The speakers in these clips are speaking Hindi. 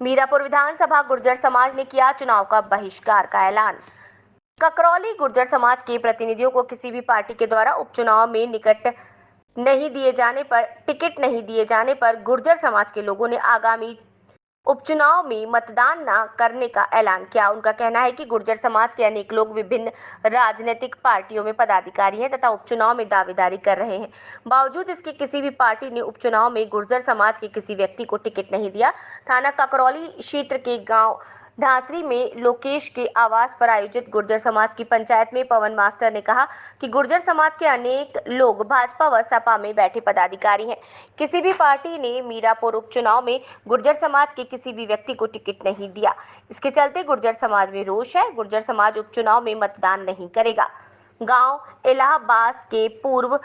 मीरापुर विधानसभा गुर्जर समाज ने किया चुनाव का बहिष्कार का ऐलान। ककरौली गुर्जर समाज के प्रतिनिधियों को किसी भी पार्टी के द्वारा उपचुनाव में टिकट नहीं दिए जाने पर गुर्जर समाज के लोगों ने आगामी उपचुनाव में मतदान न करने का ऐलान किया। उनका कहना है कि गुर्जर समाज के अनेक लोग विभिन्न राजनीतिक पार्टियों में पदाधिकारी हैं तथा उपचुनाव में दावेदारी कर रहे हैं। बावजूद इसके किसी भी पार्टी ने उपचुनाव में गुर्जर समाज के किसी व्यक्ति को टिकट नहीं दिया। थाना ककरौली क्षेत्र के गांव ढांसरी में लोकेश के आवास पर आयोजित गुर्जर समाज की पंचायत में पवन मास्टर ने कहा कि गुर्जर समाज के अनेक लोग भाजपा व सपा में बैठे पदाधिकारी हैं। किसी भी पार्टी ने मीरापुर उपचुनाव में गुर्जर समाज के किसी भी व्यक्ति को टिकट नहीं दिया। इसके चलते गुर्जर समाज में रोष है। गुर्जर समाज उपचुनाव में मतदान नहीं करेगा। गांव इलाहाबाद के पूर्व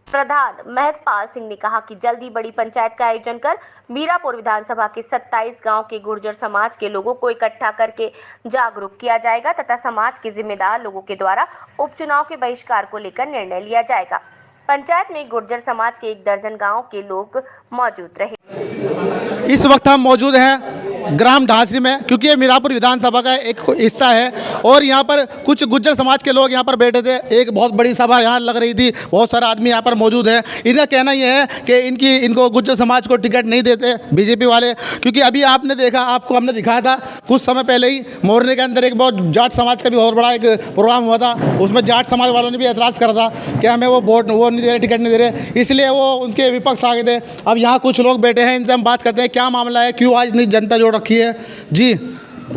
प्रधान महकपाल सिंह ने कहा कि जल्दी बड़ी पंचायत का आयोजन कर मीरापुर विधानसभा के 27 गांव के गुर्जर समाज के लोगों को इकट्ठा करके जागरूक किया जाएगा तथा समाज के जिम्मेदार लोगों के द्वारा उपचुनाव के बहिष्कार को लेकर निर्णय लिया जाएगा। पंचायत में गुर्जर समाज के 1 दर्जन गाँव के लोग मौजूद रहे। इस वक्त हम मौजूद हैं ग्राम ढांसरी में, क्योंकि ये मीरापुर विधानसभा का एक हिस्सा है और यहाँ पर कुछ गुर्जर समाज के लोग यहाँ पर बैठे थे। एक बहुत बड़ी सभा यहाँ लग रही थी, बहुत सारे आदमी यहाँ पर मौजूद हैं। इनका कहना ये है कि इनको गुर्जर समाज को टिकट नहीं देते बीजेपी वाले, क्योंकि अभी आपने देखा, आपको हमने दिखाया था कुछ समय पहले ही मोरने के अंदर एक बहुत जाट समाज का भी बहुत बड़ा एक प्रोग्राम हुआ था। उसमें जाट समाज वालों ने भी एतराज़ करा था कि हमें वो नहीं दे रहे, टिकट नहीं दे रहे, इसलिए वो उनके विपक्ष आ गए थे। अब यहाँ कुछ लोग बैठे हैं, इनसे हम बात करते हैं क्या मामला है, क्यों आज इतनी जनता जोड़ रखी है। जी,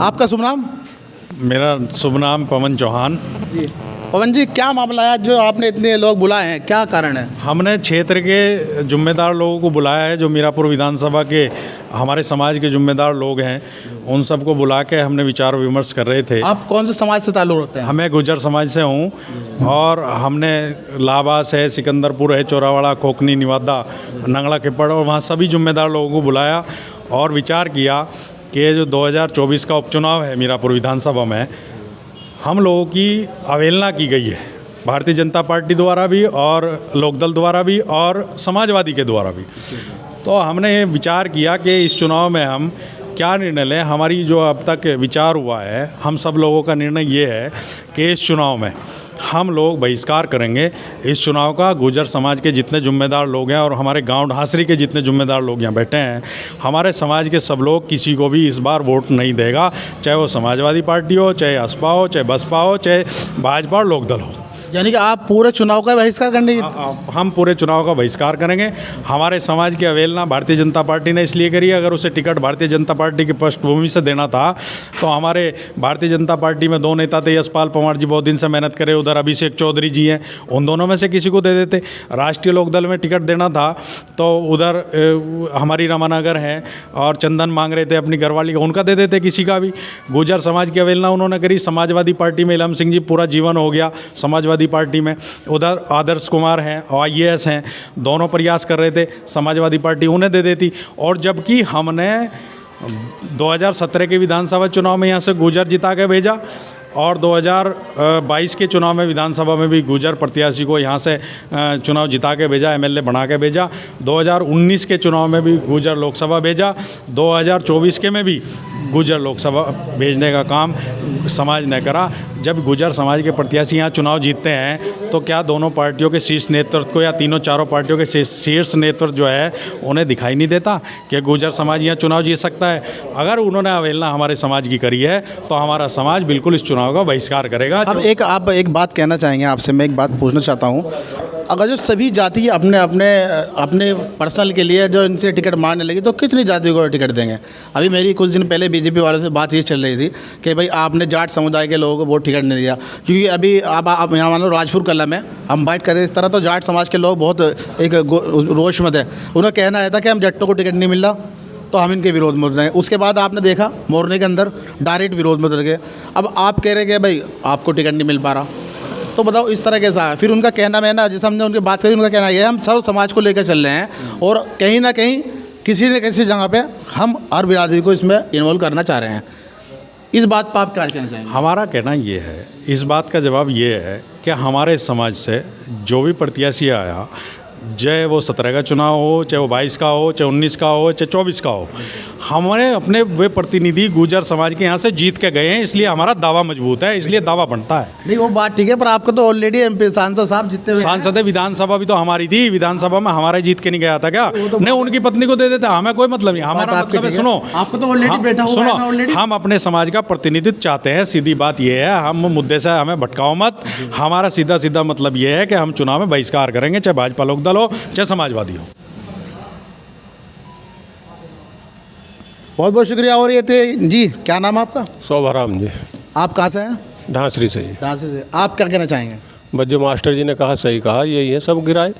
आपका शुभ नाम? मेरा शुभ नाम पवन चौहान। जी पवन जी, क्या मामला है जो आपने इतने लोग बुलाए हैं, क्या कारण है? हमने क्षेत्र के जिम्मेदार लोगों को बुलाया है, जो मीरापुर विधानसभा के हमारे समाज के जिम्मेदार लोग हैं, उन सबको बुला के हमने विचार विमर्श कर रहे थे। आप कौन से समाज से ताल्लुक़ रखते हैं? हमें गुर्जर समाज से हूँ और हमने लाबास है, सिकंदरपुर है, चौरावाड़ा, खोखनी, निवादा, नंगला खिप्पड़ और वहाँ सभी जिम्मेदार लोगों को बुलाया और विचार किया कि जो 2024 का उपचुनाव है मीरापुर विधानसभा में, हम लोगों की अवहेलना की गई है भारतीय जनता पार्टी द्वारा भी और लोकदल द्वारा भी और समाजवादी के द्वारा भी। तो हमने ये विचार किया कि इस चुनाव में हम क्या निर्णय लें। हमारी जो अब तक विचार हुआ है, हम सब लोगों का निर्णय ये है कि इस चुनाव में हम लोग बहिष्कार करेंगे इस चुनाव का। गुर्जर समाज के जितने जिम्मेदार लोग हैं और हमारे गांव ढांसरी के जितने जिम्मेदार लोग यहाँ बैठे हैं, हमारे समाज के सब लोग किसी को भी इस बार वोट नहीं देगा, चाहे वो समाजवादी पार्टी हो, चाहे असपा हो, चाहे बसपा हो, चाहे भाजपा और लोकदल हो। यानी कि आप पूरे चुनाव का बहिष्कार करने? हम पूरे चुनाव का बहिष्कार करेंगे। हमारे समाज की अवहेलना भारतीय जनता पार्टी ने इसलिए करी है। अगर उसे टिकट भारतीय जनता पार्टी की पृष्ठभूमि से देना था तो हमारे भारतीय जनता पार्टी में 2 नेता थे, यशपाल पवार जी बहुत दिन से मेहनत करे, उधर अभिषेक चौधरी जी हैं, उन दोनों में से किसी को दे देते। राष्ट्रीय लोकदल में टिकट देना था तो उधर हमारी रमानगर हैं और चंदन मांग रहे थे अपनी घरवाली का, उनका दे देते किसी का भी। गुर्जर समाज की अवहेलना उन्होंने करी। समाजवादी पार्टी में इलम सिंह जी पूरा जीवन हो गया समाजवादी पार्टी में, उधर आदर्श कुमार हैं और IAS हैं, दोनों प्रयास कर रहे थे, समाजवादी पार्टी उन्हें दे देती। और जबकि हमने 2017 के विधानसभा चुनाव में यहाँ से गुर्जर जिता के भेजा और 2022 के चुनाव में विधानसभा में भी गुर्जर प्रत्याशी को यहाँ से चुनाव जिता के भेजा, MLA बना के भेजा। 2019 के चुनाव में भी गुर्जर लोकसभा भेजा, 2024 के में भी गुर्जर लोकसभा भेजने का काम समाज ने करा। जब गुर्जर समाज के प्रत्याशी यहाँ चुनाव जीतते हैं तो क्या दोनों पार्टियों के शीर्ष नेतृत्व को या तीनों चारों पार्टियों के शीर्ष नेतृत्व जो है उन्हें दिखाई नहीं देता कि गुर्जर समाज यहाँ चुनाव जीत सकता है? अगर उन्होंने अवहेलना हमारे समाज की करी है तो हमारा समाज बिल्कुल इस चुनाव का बहिष्कार करेगा। अब आप एक बात कहना चाहेंगे, आपसे मैं एक बात पूछना चाहता हूँ। अगर जो सभी जाति अपने पर्सनल के लिए जो इनसे टिकट मांगने लगी तो कितनी जातियों को टिकट देंगे? अभी मेरी कुछ दिन पहले बीजेपी वालों से बात ये चल रही थी कि भाई आपने जाट समुदाय के लोगों को वोट टिकट नहीं दिया, क्योंकि अभी आप यहाँ मान लो राजपुर कला में हम बात करें इस तरह, तो जाट समाज के लोग बहुत एक रोष में थे। उन्हें कहना आया था कि हम जट्टों को टिकट नहीं मिल रहा तो हम इनके विरोध में उतर रहे हैं। उसके बाद आपने देखा मोरने के अंदर डायरेक्ट विरोध में उतर गए। अब आप कह रहे हैं कि भाई आपको टिकट नहीं मिल पा रहा, तो बताओ इस तरह कैसा है? फिर उनका कहना मैं ना, जैसे हमने उनकी बात करी, उनका कहना यह है हम सब समाज को लेकर चल रहे हैं और कहीं ना कहीं किसी न किसी जगह पे हम हर बिरादरी को इसमें इन्वॉल्व करना चाह रहे हैं। इस बात पर आप क्या कहना चाहेंगे? हमारा कहना ये है, इस बात का जवाब ये है कि हमारे समाज से जो भी प्रत्याशी आया, चाहे वो 17 का चुनाव हो, चाहे वो 22 का हो, चाहे 19 का हो, चाहे 24 का हो, हमारे अपने वे प्रतिनिधि गुर्जर समाज के यहाँ से जीत के गए हैं, इसलिए हमारा दावा मजबूत है, इसलिए दावा बनता है। नहीं वो बात ठीक है, पर आपको तो ऑलरेडी एमपी सांसद साहब जीते हुए हैं। सांसद विधानसभा भी तो हमारी थी, विधानसभा में हमारे जीत के नहीं गया था क्या? नहीं, उनकी पत्नी को दे देते, हमें कोई मतलब नहीं। हमारा मतलब है, सुनो, आपको तो ऑलरेडी बैठा हुआ है ना सुनो, ऑलरेडी। हम अपने समाज का प्रतिनिधित्व चाहते हैं, सीधी बात यह है। हम मुद्दे से हमें भटकाओ मत। हमारा सीधा सीधा मतलब ये है कि हम चुनाव में बहिष्कार करेंगे, चाहे भाजपा लोक दल हो, चाहे समाजवादी हो। बहुत बहुत शुक्रिया। और ये थे जी, क्या नाम है आपका? शोभाराम जी, आप कहाँ से हैं? ढांसरी से ही। झांसी से। आप क्या कहना चाहेंगे? बस जो मास्टर जी ने कहा सही कहा, यही है, सब गिराए।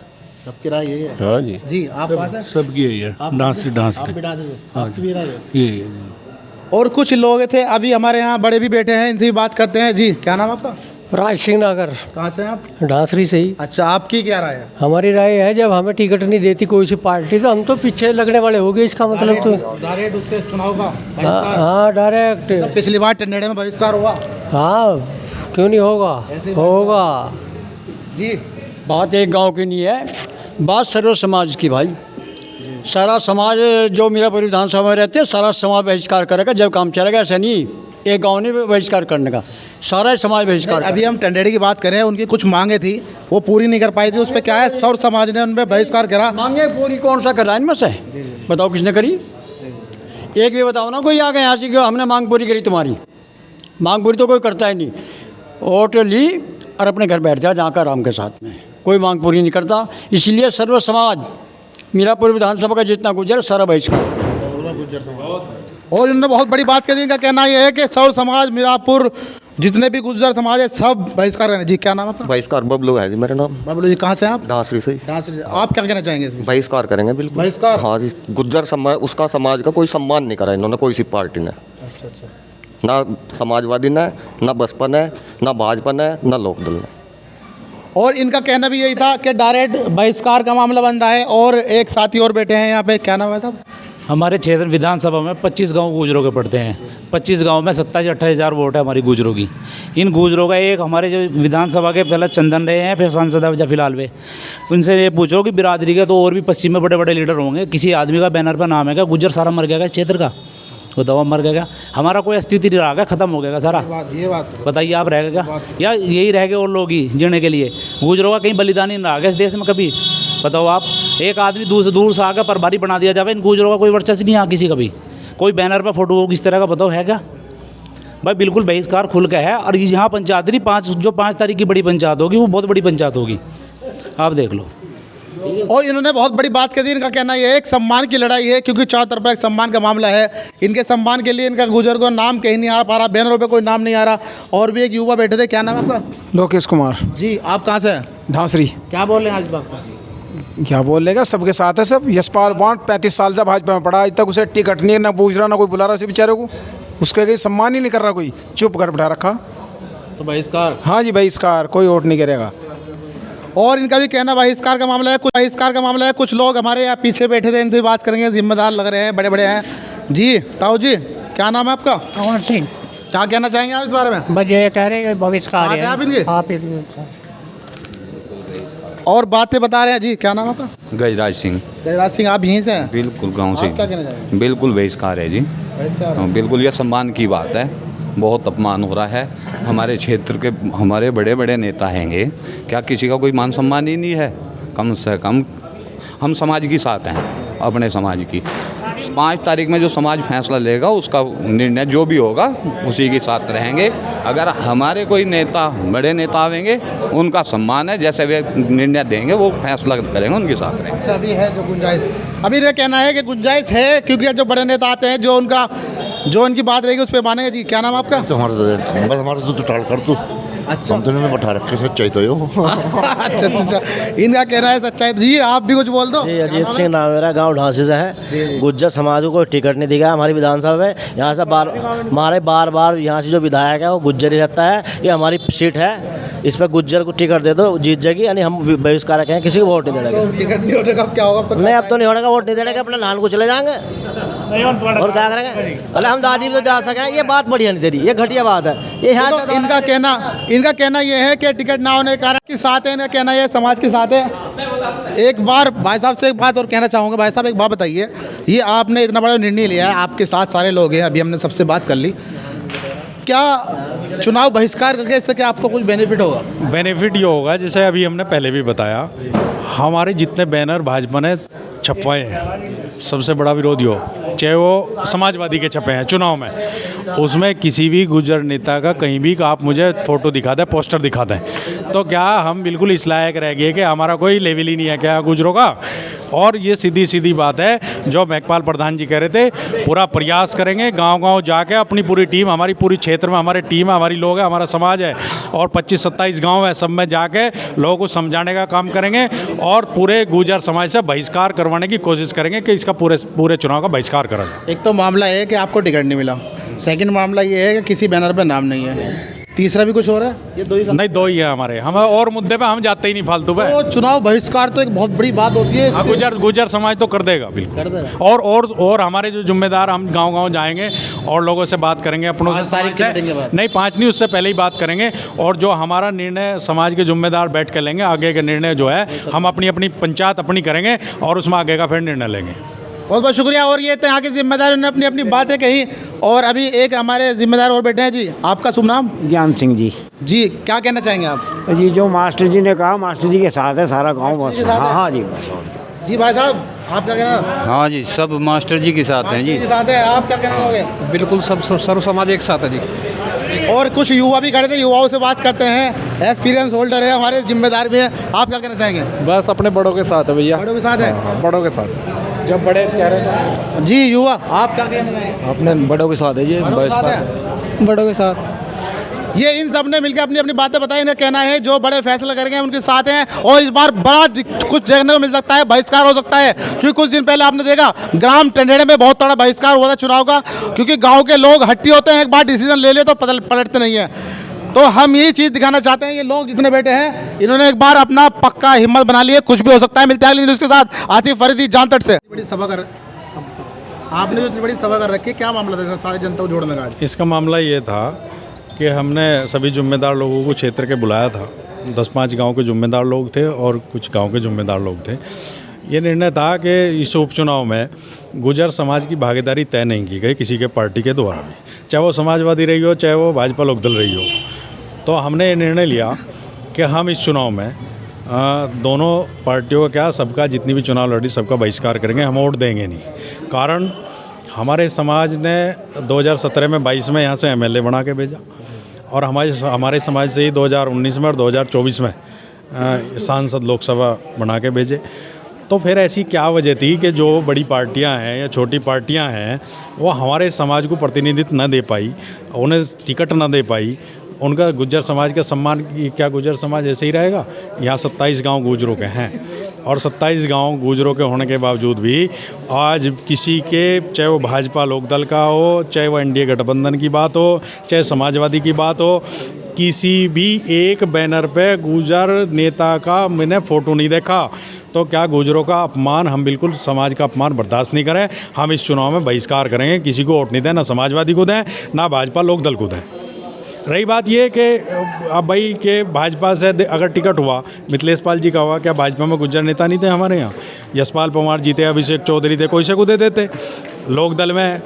सबकी राय यही है? हाँ जी। जी आप कहाँ से? सबकी यही है, आप डांस आप भी डांस से? आपकी भी राय है? यही है। और कुछ लोग थे अभी हमारे यहाँ बड़े भी बैठे हैं, इनसे भी बात करते हैं। जी क्या नाम है आपका? राज सिंह नगर, कहाँ से हैं आप? ढांसरी से ही। अच्छा, आपकी क्या राय है? हमारी राय है, जब हमें टिकट नहीं देती कोई सी पार्टी तो हम तो पीछे लगने वाले हो गए, इसका मतलब तो। डायरेक्ट उसके चुनाव का हाँ बहिष्कार? हाँ, डायरेक्ट। पिछली बार टंडेड़े में बहिष्कार हुआ। हाँ, क्यों नहीं होगा? ऐसे होगा। जी बात एक गांव की नहीं है, बात सर्व समाज की भाई। सारा समाज जो मीरापुर विधानसभा में रहते हैं, सारा समाज बहिष्कार करेगा जब काम चलेगा। ऐसा नहीं एक गांव नहीं बहिष्कार करने का, सारा समाज बहिष्कार। अभी हम टंडेड़ी की बात करें, उनकी कुछ मांगे थी, वो पूरी नहीं कर पाई थी, उस पर क्या है, सौर समाज ने उन पर बहिष्कार करा। मांगे पूरी कौन सा कर रहा है इनमें से? बताओ किसने करी? एक भी बताओ ना, कोई आ गया यहाँ से क्यों हमने मांग पूरी करी तुम्हारी? मांग पूरी तो कोई करता ही नहीं। वोट ली और अपने घर बैठ जा, जहाँ का आराम के साथ में, कोई मांग पूरी नहीं करता। इसलिए सर्व समाज मीरापुर विधानसभा का जितना गुजर सारा बहिष्कार। और इन्होंने बहुत बड़ी बात कही, इनका कहना यह है कि सौर समाज, मीरापुर, जितने भी गुर्जर समाज है, सब बहिष्कार करें। जी क्या नाम है आपका? बहिष्कार बबलू है जी मेरा नाम। बाबू जी कहाँ से हैं आप? ढांसरी से। झांसी से। आप क्या कहना चाहेंगे इसमें? बहिष्कार करेंगे बिल्कुल। बहिष्कार? हाँ जी, गुज्जर समाज, उसका समाज का कोई सम्मान नहीं करा इन्होंने, कोई सी पार्टी ने। अच्छा अच्छा। ना समाजवादी ने, ना बसपा ने, ना भाजपा ने, ना लोकदल ने। और इनका कहना भी यही था कि डायरेक्ट बहिष्कार का मामला बन रहा है। और एक साथी और बैठे हैं यहाँ पे, क्या नाम है साहब? हमारे क्षेत्र विधानसभा में 25 गांव गुजरों के पड़ते हैं। 25 गांव में 27-28 हज़ार वोट है हमारी गुजरों की। इन गुजरों का एक हमारे जो विधानसभा के पहले चंदन रहे हैं, फिर सांसद है फिलहाल वे, उनसे ये पूछो कि बिरादरी के तो और भी पश्चिम में बड़े बड़े लीडर होंगे, किसी आदमी का बैनर पर नाम है क्या? गुजर सारा मर गया क्या क्षेत्र का? वो दवा मर गया? हमारा कोई अस्तित्व नहीं रहा, खत्म हो गया सारा? ये बात बताइए, आप रहेगा क्या? या यही रह गए और लोग ही जीने के लिए? गुजरों का कहीं बलिदान नहीं रहा गया इस देश में कभी? बताओ आप। एक आदमी दूर से आकर प्रभारी बना दिया जाए, इन गुजरों का कोई वर्चस्व नहीं आ किसी का भी। कोई बैनर पर फोटो हो किस तरह का, बताओ है क्या भाई? बिल्कुल बहिष्कार खुल के है। और यहाँ पंचायत नहीं, 5 तारीख की बड़ी पंचायत होगी, वो बहुत बड़ी पंचायत होगी, आप देख लो। और इन्होंने बहुत बड़ी बात कही। इनका कहना यह है एक सम्मान की लड़ाई है, क्योंकि चारों तरफ एक सम्मान का मामला है। इनके सम्मान के लिए इनका गुजर को नाम कहीं नहीं आ पा रहा, बैनरों पे कोई नाम नहीं आ रहा। और भी एक युवा बैठे थे, क्या नाम है आपका? लोकेश कुमार, जी आप कहाँ से हैं? ढांसरी। क्या बोल रहे हैं आज बात? क्या बोलेगा, सबके साथ है सब। यशपाल बॉन्ड 35 साल से भाजपा में पड़ा, आज तक उसे टिकट नहीं, ना पूछ रहा, ना कोई बुला रहा उसे बेचारे को। उसके कहीं सम्मान ही नहीं कर रहा, कोई चुप कर बैठा रखा। तो बहिष्कार? हाँ जी बहिष्कार, कोई वोट नहीं करेगा। और इनका भी कहना बहिष्कार का मामला है। कुछ बहिष्कार का मामला है। कुछ लोग हमारे यहाँ पीछे बैठे थे, इनसे बात करेंगे, जिम्मेदार लग रहे हैं, बड़े बड़े हैं। जी ताऊ जी, क्या नाम है आपका? कौन सिंह? क्या कहना चाहेंगे आप इस बारे में? बस ये कह रहे हैं बहिष्कार साथ हैं आप इनके? आप इनके। और बातें बता रहे हैं। जी क्या नाम है आपका? गजराज सिंह। देवराज सिंह, आप यहीं से हैं? बिल्कुल गांव से। आप क्या कहना चाहेंगे? बिल्कुल बहिष्कार है जी। बहिष्कार? बिल्कुल, यह सम्मान की बात है। बहुत अपमान हो रहा है। हमारे क्षेत्र के हमारे बड़े बड़े नेता हैंगे, क्या किसी का कोई मान सम्मान ही नहीं है? कम से कम हम समाज के साथ हैं, अपने समाज की। 5 तारीख में जो समाज फैसला लेगा, उसका निर्णय जो भी होगा उसी के साथ रहेंगे। अगर हमारे कोई नेता, बड़े नेता आवेंगे, उनका सम्मान है, जैसे वे निर्णय देंगे वो फैसला करेंगे, उनके साथ रहेंगे। अच्छा, अभी है जो गुंजाइश, अभी ये कहना है कि गुंजाइश है, क्योंकि जो बड़े नेता आते हैं, जो उनकी बात रहेगी उस पर मानेंगे। जी क्या नाम आपका? तो हमारा तो टाल कर तू। अच्छा, हम तो इन्होंने बैठा रखे, सच्चाई तो यो। अच्छा अच्छा, इनका कहना है सच्चाई। जी आप भी कुछ बोल दो। जी अजीत सिंह नाम मेरा, गांव ढांसी से है। गुज्जर समाज को कोई टिकट नहीं दिया हमारी विधानसभा में। यहाँ से हमारे बार यहाँ से जो विधायक है वो गुज्जर ही रहता है। ये हमारी सीट है, इस पर गुज्जर को टिकट दे दो, जीत जाएगी। यानी हम बहिष्कार रखें, किसी को वोट नहीं देने का। टिकट नहीं होने का क्या होगा? नहीं, अब तो नहीं होने का, वोट नहीं देने का, अपने नान को चले जाएंगे। और क्या करेंगे? अरे हम दादी भी तो जा सकें, ये बात बढ़िया नहीं तेरी, ये घटिया बात है ये। यहाँ तो इनका कहना ये है कि टिकट ना होने के कारण के साथ है, इनका कहना ये समाज के साथ है। एक बार भाई साहब से एक बात और कहना चाहूँगा। भाई साहब एक बात बताइए, ये आपने इतना बड़ा निर्णय लिया है, आपके साथ सारे लोग हैं, अभी हमने सबसे बात कर ली, क्या चुनाव बहिष्कार करके इससे क्या आपको कुछ बेनिफिट होगा? बेनिफिट ये होगा, जैसे अभी हमने पहले भी बताया, हमारे जितने बैनर भाजपा ने छपवाए हैं, सबसे बड़ा विरोधी हो, चाहे वो समाजवादी के छपे हैं चुनाव में, उसमें किसी भी गुजर नेता का कहीं भी आप मुझे फ़ोटो दिखा दें, पोस्टर दिखा दें, तो क्या हम बिल्कुल इस लायक रह गए कि हमारा कोई लेवल ही नहीं है क्या गुजरों का? और ये सीधी सीधी बात है जो मेघपाल प्रधान जी कह रहे थे, पूरा प्रयास करेंगे गांव-गांव जाके, अपनी पूरी टीम, हमारी पूरी क्षेत्र में हमारी टीम है, हमारी लोग है, हमारा समाज है, और 25-27 गांव है, सब में जाके लोगों को समझाने का काम करेंगे और पूरे गुजर समाज से बहिष्कार करवाने की कोशिश करेंगे कि इसका पूरे चुनाव का बहिष्कार करा जाए। एक तो मामला है कि आपको टिकट नहीं मिला, सेकंड मामला ये है कि किसी बैनर पे नाम नहीं है, तीसरा भी कुछ हो रहा है, ये दो ही नहीं, दो ही है हमारे, हम और मुद्दे पे हम जाते ही नहीं फालतू पे। तो चुनाव बहिष्कार तो एक बहुत बड़ी बात होती है। हाँ, गुजर समाज तो कर देगा बिल्कुल, कर देगा। और हमारे जो जिम्मेदार, हम गांव-गांव जाएंगे और लोगों से बात करेंगे, अपनों से नहीं 5 नहीं उससे पहले ही बात करेंगे, और जो हमारा निर्णय समाज के जिम्मेदार बैठ कर लेंगे, आगे के निर्णय जो है हम अपनी पंचायत अपनी करेंगे और उसमें आगे का फिर निर्णय लेंगे। बहुत बहुत शुक्रिया। और ये तो यहाँ के जिम्मेदार ने अपनी अपनी बातें कही, और अभी एक हमारे जिम्मेदार और बैठे हैं जी, आपका शुभ नाम? ज्ञान सिंह जी। जी, क्या कहना चाहेंगे आप? जी, जो मास्टर जी ने कहा, मास्टर जी के साथ है सारा गांव, बस। हाँ जी, बस। जी भाई साहब, आप क्या कहना? हाँ जी, सब मास्टर जी के साथ हैं जी। साथ है, आप क्या कहना चाहोगे? बिल्कुल, सब सर्व समाज एक साथ है जी। और कुछ युवा भी खड़े थे, युवाओं से बात करते हैं, एक्सपीरियंस होल्डर है, हमारे जिम्मेदार भी हैं, आप क्या कहना चाहेंगे? बस अपने बड़ों के साथ है भैया। बड़ों के साथ है? बड़ों के साथ। जब बड़े कह रहे थे जी, युवा आप क्या कहना चाहेंगे? अपने बड़ों के साथ है जी। बड़ों के साथ। ये इन सब ने मिलकर अपनी अपनी बातें बताई। इन्हें कहना है जो बड़े फैसले करेंगे उनके साथ हैं, और इस बार बड़ा कुछ देखने को मिल सकता है, बहिष्कार हो सकता है, क्योंकि कुछ दिन पहले आपने देखा ग्राम टंडेड़े में बहुत बड़ा बहिष्कार हुआ था चुनाव का, क्योंकि गांव के लोग हट्टी होते हैं, एक बार डिसीजन ले ले तो पलटते नहीं है। तो हम यही चीज़ दिखाना चाहते हैं, ये लोग जितने बैठे हैं इन्होंने एक बार अपना पक्का हिम्मत बना ली है, कुछ भी हो सकता है। मिलते हैं अगली न्यूज़ के साथ, आसिफ फरीदी, जानतट से। बड़ी सभा कर आपने जो इतनी बड़ी सभा कर रखी है, क्या मामला था सारी जनता को जोड़ने का? इसका मामला ये था कि हमने सभी जिम्मेदार लोगों को क्षेत्र के बुलाया था, 10-5 गांव के जिम्मेदार लोग थे और कुछ गांव के जिम्मेदार लोग थे। ये निर्णय था कि इस उपचुनाव में गुजर समाज की भागीदारी तय नहीं की गई किसी के पार्टी के द्वारा भी, चाहे वो समाजवादी रही हो, चाहे वो भाजपा लोकदल रही हो। तो हमने ये निर्णय लिया कि हम इस चुनाव में दोनों पार्टियों का क्या, सबका जितनी भी चुनाव लड़ी सबका बहिष्कार करेंगे, हम वोट देंगे नहीं। कारण हमारे समाज ने 2017 में 22 में यहाँ से एमएलए बना के भेजा, और हमारे समाज से ही 2019 में और 2024 में सांसद लोकसभा बना के भेजे। तो फिर ऐसी क्या वजह थी कि जो बड़ी पार्टियां हैं या छोटी पार्टियां हैं वो हमारे समाज को प्रतिनिधित्व न दे पाई, उन्हें टिकट न दे पाई, उनका गुज्जर समाज का सम्मान क्या गुज्जर समाज ऐसे ही रहेगा? यहाँ 27 गांव गुजरों के हैं, और 27 गांव गुजरों के होने के बावजूद भी आज किसी के, चाहे वो भाजपा लोकदल का हो, चाहे वो एनडीए गठबंधन की बात हो, चाहे समाजवादी की बात हो, किसी भी एक बैनर पे गुजर नेता का मैंने फ़ोटो नहीं देखा। तो क्या गुजरों का अपमान, हम बिल्कुल समाज का अपमान बर्दाश्त नहीं करें। हम इस चुनाव में बहिष्कार करेंगे, किसी को वोट नहीं दें, ना समाजवादी को दें, ना भाजपा लोकदल को दें। रही बात ये कि अब भाई के भाजपा से अगर टिकट हुआ, मिथिलेश पाल जी का हुआ, क्या भाजपा में गुज्जर नेता नहीं थे हमारे यहाँ? यशपाल पवार जी थे, अभिषेक चौधरी थे, कोई से को दे देते। लोकदल में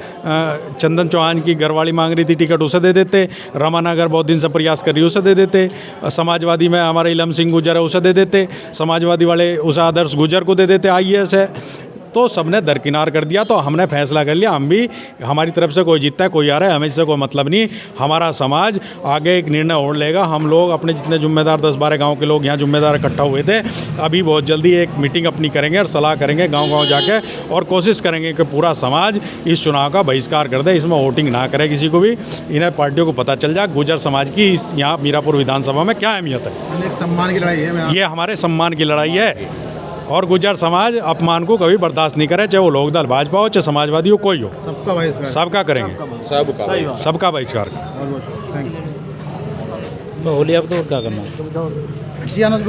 चंदन चौहान की घरवाली मांग रही थी टिकट, उसे दे देते। रमानगर बहुत दिन से प्रयास कर रही, उसे दे देते। समाजवादी में हमारे इलम सिंह गुजर है, उसे दे देते। समाजवादी वाले उसे आदर्श गुजर को दे देते, IAS है। तो सबने दरकिनार कर दिया। तो हमने फैसला कर लिया, हम भी, हमारी तरफ से कोई जीतता है कोई आ रहा है, हमें इससे कोई मतलब नहीं। हमारा समाज आगे एक निर्णय और लेगा। हम लोग अपने जितने जिम्मेदार 10-12 गांव के लोग यहाँ जिम्मेदार इकट्ठा हुए थे, अभी बहुत जल्दी एक मीटिंग अपनी करेंगे और सलाह करेंगे गांव-गांव जाके, और कोशिश करेंगे कि पूरा समाज इस चुनाव का बहिष्कार कर दे, इसमें वोटिंग ना करे किसी को भी। इन्हें पार्टियों को पता चल जाए गुजर समाज की यहाँ मीरापुर विधानसभा में क्या अहमियत है। एक सम्मान की लड़ाई है, ये हमारे सम्मान की लड़ाई है, और गुजर समाज अपमान को कभी बर्दाश्त नहीं करे, चाहे वो लोकदल भाजपा हो, चाहे समाजवादी हो, कोई हो। सबका बहिष्कार, सबका करेंगे, सबका बहिष्कार। तो होली अब तो क्या करना है? जी अनुज